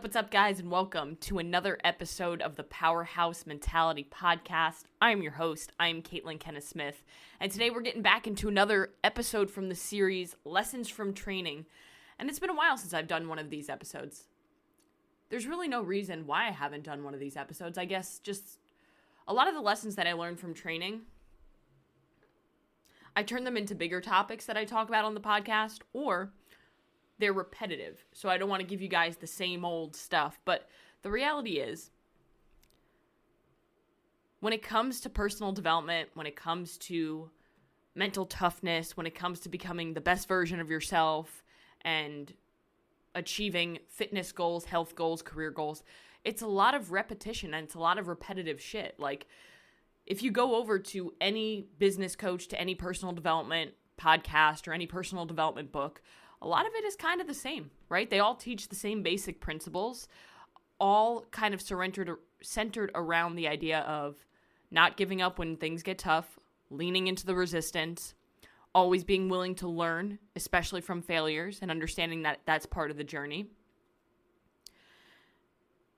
What's up, guys, and welcome to another episode of the Powerhouse Mentality podcast. I'm your host. I'm Caitlin Kenneth Smith, and today we're getting back into another episode from the series Lessons from Training, and it's been a while since I've done one of these episodes. There's really no reason why I haven't done one of these episodes. I guess just a lot of the lessons that I learned from training, I turn them into bigger topics that I talk about on the podcast, or they're repetitive, so I don't want to give you guys the same old stuff. But the reality is, when it comes to personal development, when it comes to mental toughness, when it comes to becoming the best version of yourself and achieving fitness goals, health goals, career goals, it's a lot of repetition and it's a lot of repetitive shit. Like, if you go over to any business coach, to any personal development podcast or any personal development book, a lot of it is kind of the same, right? They all teach the same basic principles, all kind of centered around the idea of not giving up when things get tough, leaning into the resistance, always being willing to learn, especially from failures, and understanding that that's part of the journey.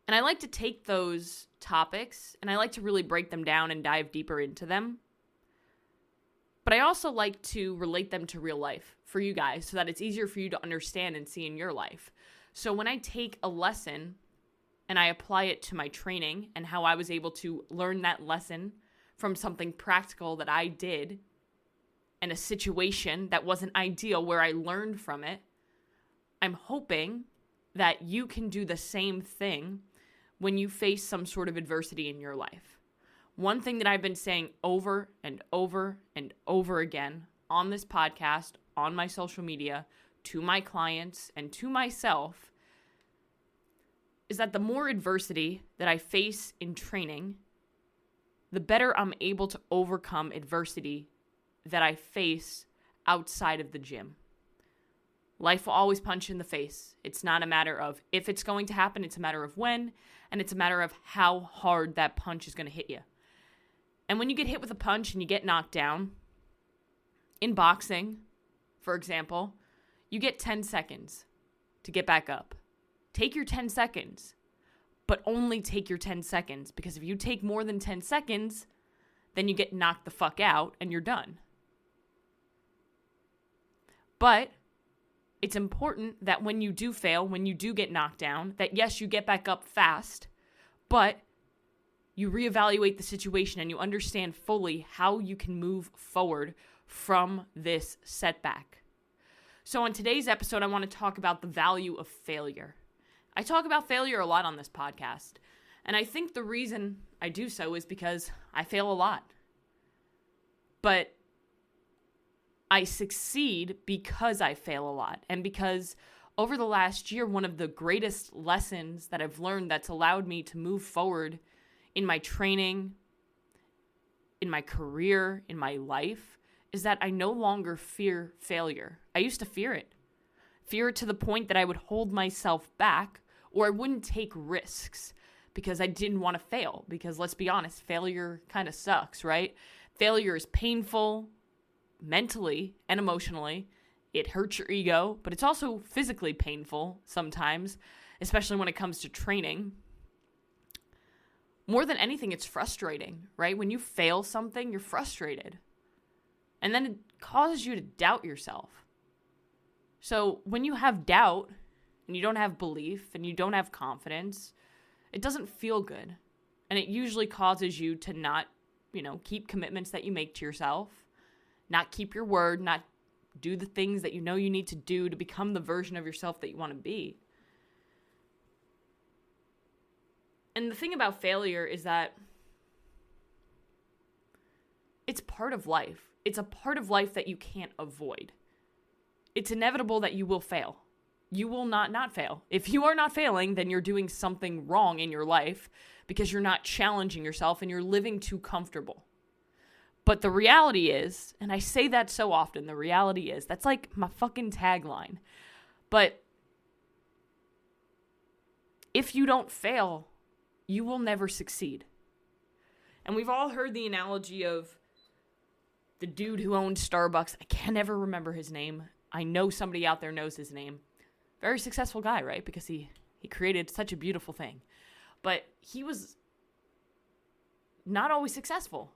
And I like to take those topics, and I like to really break them down and dive deeper into them. But I also like to relate them to real life for you guys so that it's easier for you to understand and see in your life. So when I take a lesson and I apply it to my training and how I was able to learn that lesson from something practical that I did and a situation that wasn't ideal where I learned from it, I'm hoping that you can do the same thing when you face some sort of adversity in your life. One thing that I've been saying over and over and over again on this podcast, on my social media, to my clients, and to myself, is that the more adversity that I face in training, the better I'm able to overcome adversity that I face outside of the gym. Life will always punch you in the face. It's not a matter of if it's going to happen, it's a matter of when, and it's a matter of how hard that punch is going to hit you. And when you get hit with a punch and you get knocked down, in boxing, for example, you get 10 seconds to get back up. Take your 10 seconds, but only take your 10 seconds, because if you take more than 10 seconds, then you get knocked the fuck out and you're done. But it's important that when you do fail, when you do get knocked down, that yes, you get back up fast, but you reevaluate the situation and you understand fully how you can move forward from this setback. So in today's episode, I want to talk about the value of failure. I talk about failure a lot on this podcast, and I think the reason I do so is because I fail a lot. But I succeed because I fail a lot, and because over the last year, one of the greatest lessons that I've learned that's allowed me to move forward in my training, in my career, in my life, is that I no longer fear failure. I used to fear it. Fear it to the point that I would hold myself back, or I wouldn't take risks because I didn't want to fail. Because let's be honest, failure kind of sucks, right? Failure is painful mentally and emotionally. It hurts your ego, but it's also physically painful sometimes, especially when it comes to training. More than anything, it's frustrating, right? When you fail something, you're frustrated. And then it causes you to doubt yourself. So when you have doubt, and you don't have belief, and you don't have confidence, it doesn't feel good. And it usually causes you to not, keep commitments that you make to yourself, not keep your word, not do the things that you know you need to do to become the version of yourself that you want to be. And the thing about failure is that it's part of life. It's a part of life that you can't avoid. It's inevitable that you will fail. You will not fail. If you are not failing, then you're doing something wrong in your life because you're not challenging yourself and you're living too comfortable. But the reality is, and I say that so often, the reality is, that's like my fucking tagline. But if you don't fail, you will never succeed. And we've all heard the analogy of the dude who owned Starbucks. I can never remember his name. I know somebody out there knows his name. Very successful guy, right? Because he He created such a beautiful thing. But he was not always successful.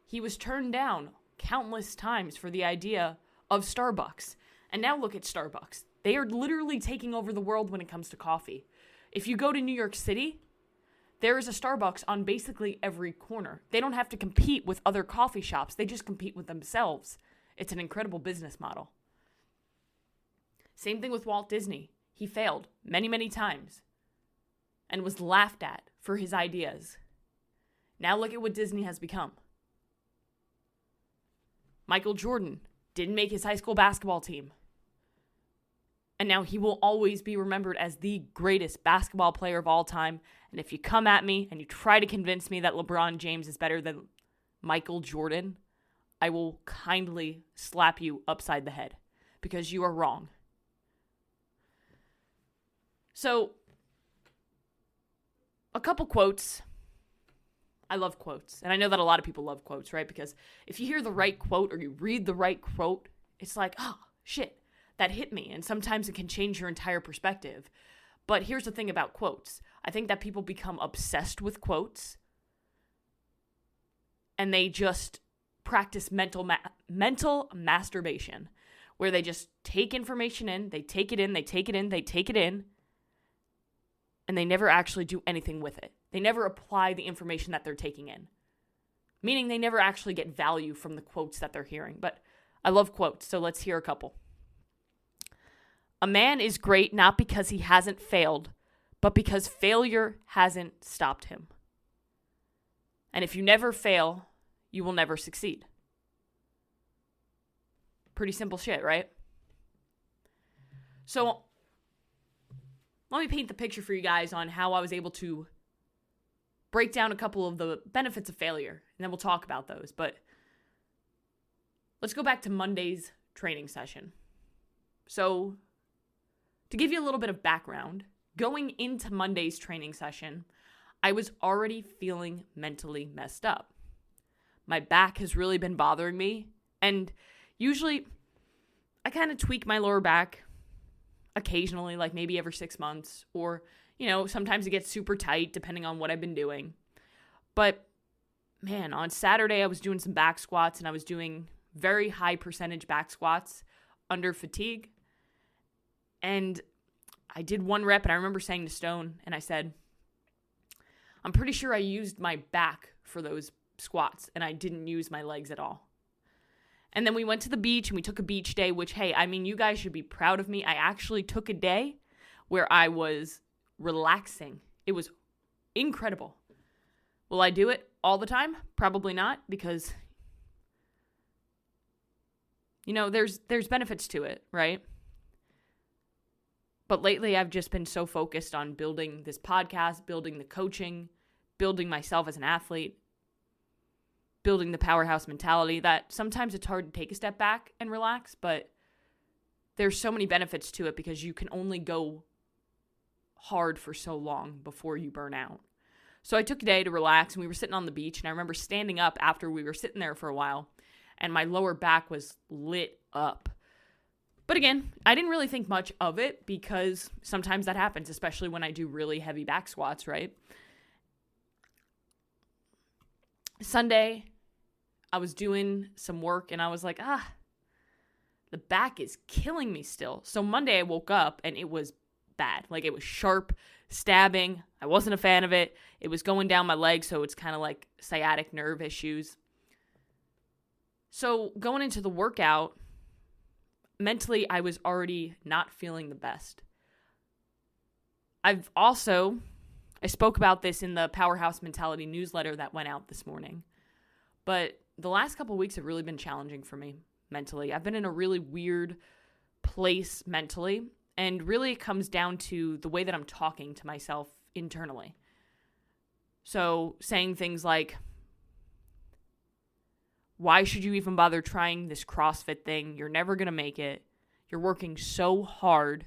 He was turned down countless times for the idea of Starbucks. And now look at Starbucks. They are literally taking over the world when it comes to coffee. If you go to New York City, there is a Starbucks on basically every corner. They don't have to compete with other coffee shops. They just compete with themselves. It's an incredible business model. Same thing with Walt Disney. He failed many, many times and was laughed at for his ideas. Now look at what Disney has become. Michael Jordan didn't make his high school basketball team. And now he will always be remembered as the greatest basketball player of all time. And if you come at me and you try to convince me that LeBron James is better than Michael Jordan, I will kindly slap you upside the head because you are wrong. So, a couple quotes. I love quotes. And I know that a lot of people love quotes, right? Because if you hear the right quote or you read the right quote, it's like, oh, shit, that hit me. And sometimes it can change your entire perspective. But here's the thing about quotes. I think that people become obsessed with quotes. And they just practice mental masturbation. Where they just take information in, they take it in, they take it in, they take it in. And they never actually do anything with it. They never apply the information that they're taking in. Meaning they never actually get value from the quotes that they're hearing. But I love quotes, so let's hear a couple. A man is great not because he hasn't failed, but because failure hasn't stopped him. And if you never fail, you will never succeed. Pretty simple shit, right? So, let me paint the picture for you guys on how I was able to break down a couple of the benefits of failure, and then we'll talk about those. But let's go back to Monday's training session. So, to give you a little bit of background, going into Monday's training session, I was already feeling mentally messed up. My back has really been bothering me, and usually I kind of tweak my lower back occasionally, like maybe every 6 months, or, sometimes it gets super tight depending on what I've been doing. But man, on Saturday I was doing some back squats, and I was doing very high percentage back squats under fatigue. And I did one rep, and I remember saying to Stone, and I said, I'm pretty sure I used my back for those squats, and I didn't use my legs at all. And then we went to the beach, and we took a beach day, which, hey, you guys should be proud of me. I actually took a day where I was relaxing. It was incredible. Will I do it all the time? Probably not, because, there's benefits to it, right? But lately, I've just been so focused on building this podcast, building the coaching, building myself as an athlete, building the Powerhouse Mentality, that sometimes it's hard to take a step back and relax, but there's so many benefits to it because you can only go hard for so long before you burn out. So I took a day to relax, and we were sitting on the beach, and I remember standing up after we were sitting there for a while, and my lower back was lit up. But again, I didn't really think much of it because sometimes that happens, especially when I do really heavy back squats, right? Sunday, I was doing some work, and I was like, the back is killing me still. So Monday I woke up, and it was bad. Like, it was sharp, stabbing. I wasn't a fan of it. It was going down my leg, so it's kind of like sciatic nerve issues. So going into the workout, mentally, I was already not feeling the best. I spoke about this in the Powerhouse Mentality newsletter that went out this morning. But the last couple of weeks have really been challenging for me mentally. I've been in a really weird place mentally. And really it comes down to the way that I'm talking to myself internally. So saying things like, why should you even bother trying this CrossFit thing? You're never going to make it. You're working so hard,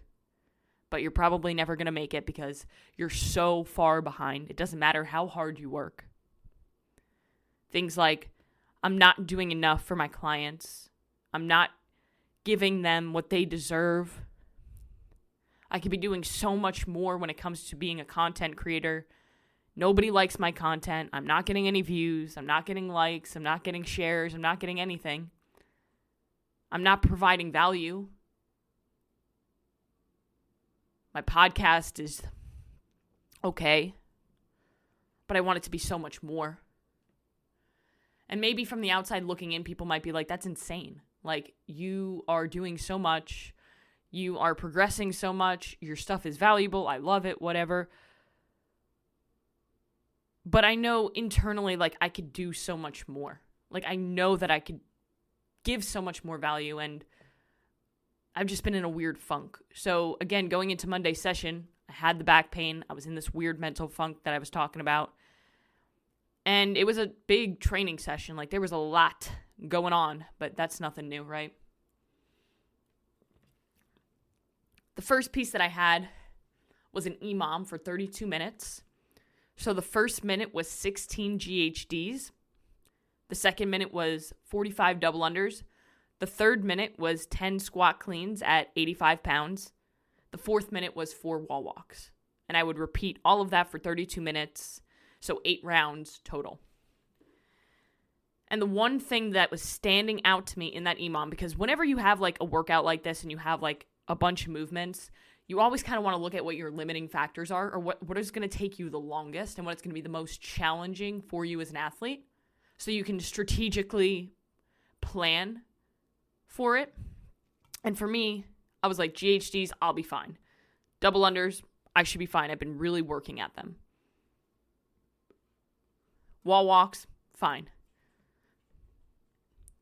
but you're probably never going to make it because you're so far behind. It doesn't matter how hard you work. Things like, I'm not doing enough for my clients. I'm not giving them what they deserve. I could be doing so much more when it comes to being a content creator. Nobody likes my content. I'm not getting any views. I'm not getting likes. I'm not getting shares. I'm not getting anything. I'm not providing value. My podcast is okay, but I want it to be so much more. And maybe from the outside looking in, people might be like, that's insane. Like, you are doing so much. You are progressing so much. Your stuff is valuable. I love it, whatever. But I know internally, like, I could do so much more. Like, I know that I could give so much more value, and I've just been in a weird funk. So, again, going into Monday's session, I had the back pain. I was in this weird mental funk that I was talking about. And it was a big training session. Like, there was a lot going on, but that's nothing new, right? The first piece that I had was an EMOM for 32 minutes. So the first minute was 16 GHDs. The second minute was 45 double unders. The third minute was 10 squat cleans at 85 pounds. The fourth minute was 4 wall walks. And I would repeat all of that for 32 minutes. So 8 rounds total. And the one thing that was standing out to me in that EMOM, because whenever you have like a workout like this and you have like a bunch of movements, you always kind of want to look at what your limiting factors are, or what is going to take you the longest and what's going to be the most challenging for you as an athlete, so you can strategically plan for it. And for me, I was like, GHDs, I'll be fine. Double unders, I should be fine. I've been really working at them. Wall walks, fine.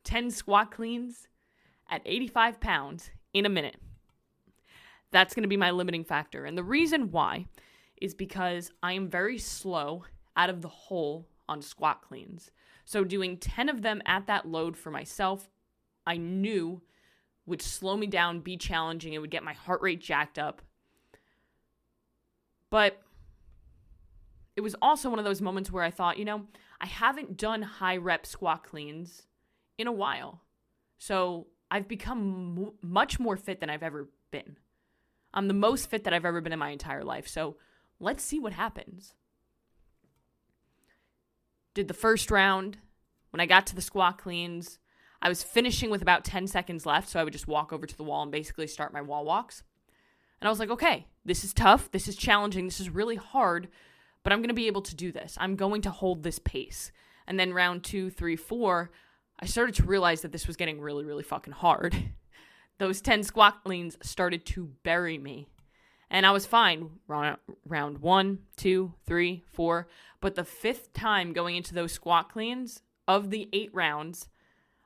10 squat cleans at 85 pounds in a minute. That's going to be my limiting factor. And the reason why is because I am very slow out of the hole on squat cleans. So doing 10 of them at that load for myself, I knew would slow me down, be challenging. It would get my heart rate jacked up. But it was also one of those moments where I thought, I haven't done high rep squat cleans in a while. So I've become much more fit than I've ever been. I'm the most fit that I've ever been in my entire life. So let's see what happens. Did the first round. When I got to the squat cleans, I was finishing with about 10 seconds left. So I would just walk over to the wall and basically start my wall walks. And I was like, okay, this is tough. This is challenging. This is really hard. But I'm going to be able to do this. I'm going to hold this pace. And then round 2, 3, 4, I started to realize that this was getting really, really fucking hard. Those 10 squat cleans started to bury me. And I was fine. Round 1, 2, 3, 4. But the 5th time going into those squat cleans, of the 8 rounds,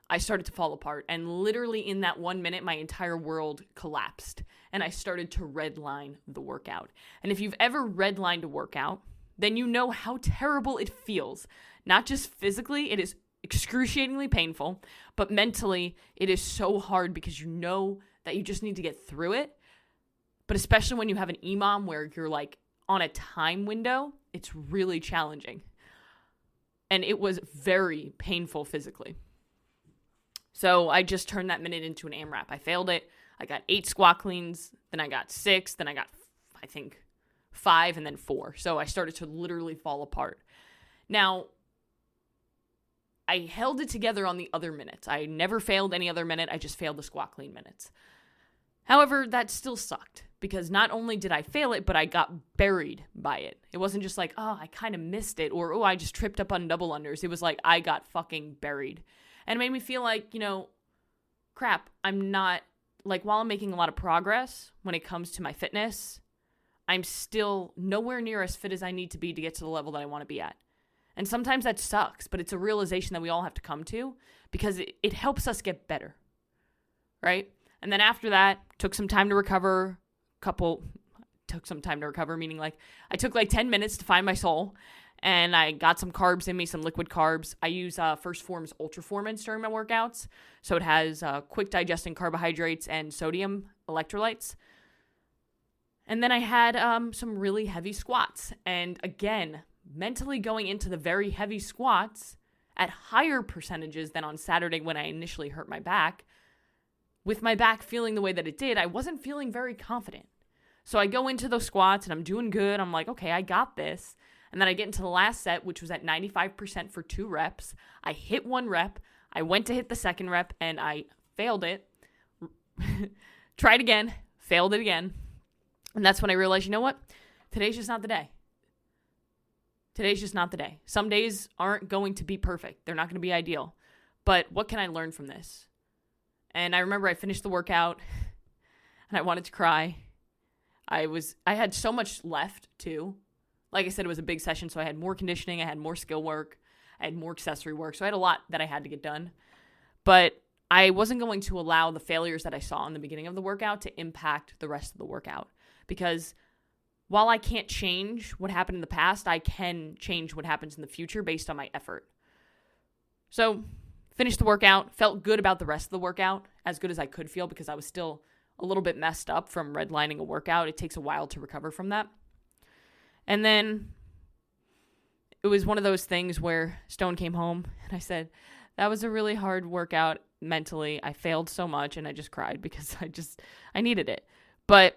I started to fall apart. And literally in that 1 minute, my entire world collapsed. And I started to redline the workout. And if you've ever redlined a workout, then you know how terrible it feels. Not just physically, it is excruciatingly painful, but mentally, it is so hard because you know that you just need to get through it. But especially when you have an EMOM where you're like on a time window, it's really challenging. And it was very painful physically. So I just turned that minute into an AMRAP. I failed it. I got 8 squat cleans, then I got 6, then I got, I think, 5, and then 4. So I started to literally fall apart. Now, I held it together on the other minutes. I never failed any other minute. I just failed the squat clean minutes. However, that still sucked because not only did I fail it, but I got buried by it. It wasn't just like, oh, I kind of missed it, or, oh, I just tripped up on double unders. It was like I got fucking buried. And it made me feel like, crap, I'm not, like, while I'm making a lot of progress when it comes to my fitness, I'm still nowhere near as fit as I need to be to get to the level that I want to be at. And sometimes that sucks, but it's a realization that we all have to come to because it helps us get better, right? And then after that, took some time to recover, meaning like I took like 10 minutes to find my soul, and I got some carbs in me, some liquid carbs. I use First Form's Ultraformance during my workouts, so it has quick digesting carbohydrates and sodium electrolytes. And then I had some really heavy squats, and again, mentally going into the very heavy squats at higher percentages than on Saturday when I initially hurt my back, with my back feeling the way that it did, I wasn't feeling very confident. So I go into those squats and I'm doing good. I'm like, okay, I got this. And then I get into the last set, which was at 95% for 2 reps. I hit 1 rep. I went to hit the second rep and I failed it. Tried again, failed it again. And that's when I realized, you know what? Today's just not the day. Today's just not the day. Some days aren't going to be perfect. They're not going to be ideal. But what can I learn from this? And I remember I finished the workout and I wanted to cry. I had so much left too. Like I said, it was a big session, so I had more conditioning, I had more skill work, I had more accessory work, so I had a lot that I had to get done. But I wasn't going to allow the failures that I saw in the beginning of the workout to impact the rest of the workout. Because while I can't change what happened in the past, I can change what happens in the future based on my effort. So, finished the workout, felt good about the rest of the workout, as good as I could feel because I was still a little bit messed up from redlining a workout. It takes a while to recover from that. And then it was one of those things where Stone came home and I said, that was a really hard workout mentally. I failed so much and I just cried because I needed it. But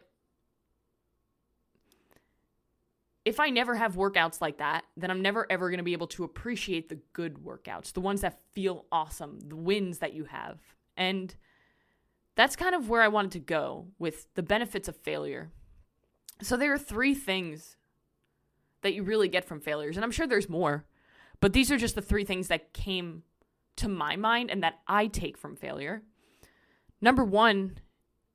if I never have workouts like that, then I'm never ever going to be able to appreciate the good workouts, the ones that feel awesome, the wins that you have. And that's kind of where I wanted to go with the benefits of failure. So there are 3 things that you really get from failures. And I'm sure there's more, but these are just the 3 things that came to my mind and that I take from failure. Number 1,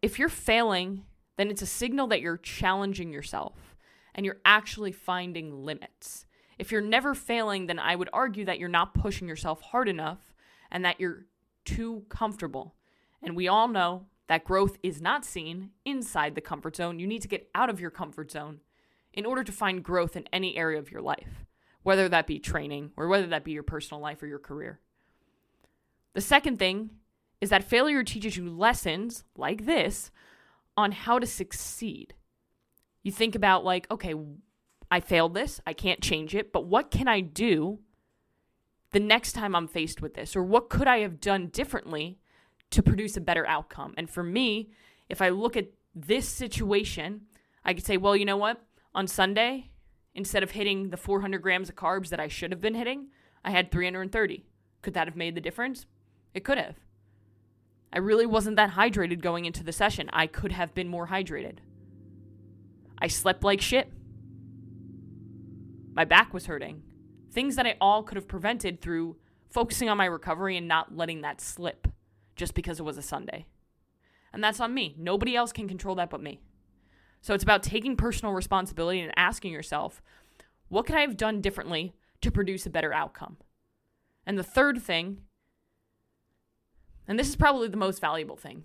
if you're failing, then it's a signal that you're challenging yourself and you're actually finding limits. If you're never failing, then I would argue that you're not pushing yourself hard enough and that you're too comfortable. And we all know that growth is not seen inside the comfort zone. You need to get out of your comfort zone in order to find growth in any area of your life, whether that be training or whether that be your personal life or your career. The second thing is that failure teaches you lessons like this on how to succeed. You think about like, okay, I failed this, I can't change it, but what can I do the next time I'm faced with this? Or what could I have done differently to produce a better outcome? And for me, if I look at this situation, I could say, well, you know what? On Sunday, instead of hitting the 400 grams of carbs that I should have been hitting, I had 330. Could that have made the difference? It could have. I really wasn't that hydrated going into the session. I could have been more hydrated. I slept like shit. My back was hurting. Things that I all could have prevented through focusing on my recovery and not letting that slip just because it was a Sunday. And that's on me. Nobody else can control that but me. So it's about taking personal responsibility and asking yourself, what could I have done differently to produce a better outcome? And the third thing, and this is probably the most valuable thing,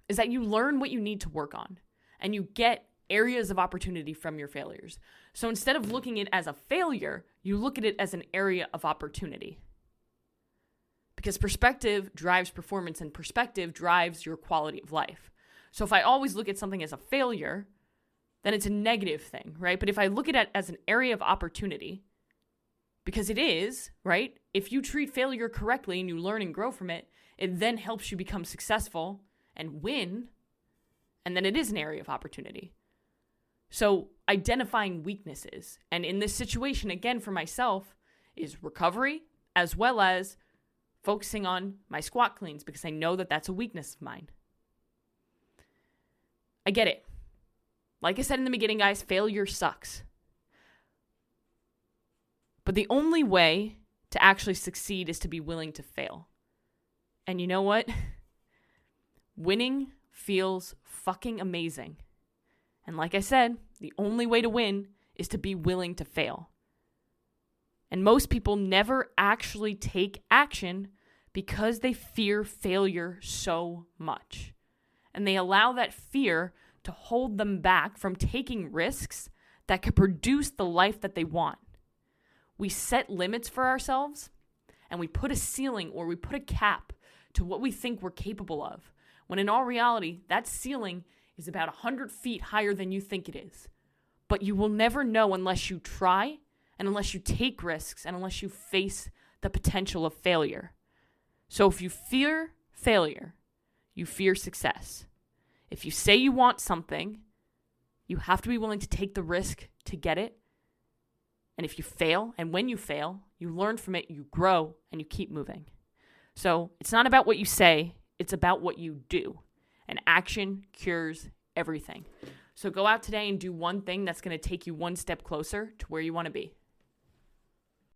is that you learn what you need to work on and you get areas of opportunity from your failures. So instead of looking at it as a failure, you look at it as an area of opportunity. Because perspective drives performance and perspective drives your quality of life. So if I always look at something as a failure, then it's a negative thing, right? But if I look at it as an area of opportunity, because it is, right? If you treat failure correctly and you learn and grow from it, it then helps you become successful and win, and then it is an area of opportunity. So identifying weaknesses, and in this situation, again, for myself, is recovery as well as focusing on my squat cleans because I know that that's a weakness of mine. I get it. Like I said in the beginning, guys, failure sucks. But the only way to actually succeed is to be willing to fail. And you know what? Winning feels fucking amazing. And like I said, the only way to win is to be willing to fail. And most people never actually take action because they fear failure so much. And they allow that fear to hold them back from taking risks that could produce the life that they want. We set limits for ourselves and we put a ceiling or we put a cap to what we think we're capable of, when in all reality, that ceiling is about 100 feet higher than you think it is. But you will never know unless you try and unless you take risks and unless you face the potential of failure. So if you fear failure, you fear success. If you say you want something You have to be willing to take the risk to get it. And if you fail, and when you fail, you learn from it, you grow, and you keep moving. So it's not about what you say, it's about what you do. And action cures everything. So go out today and do one thing that's going to take you one step closer to where you want to be.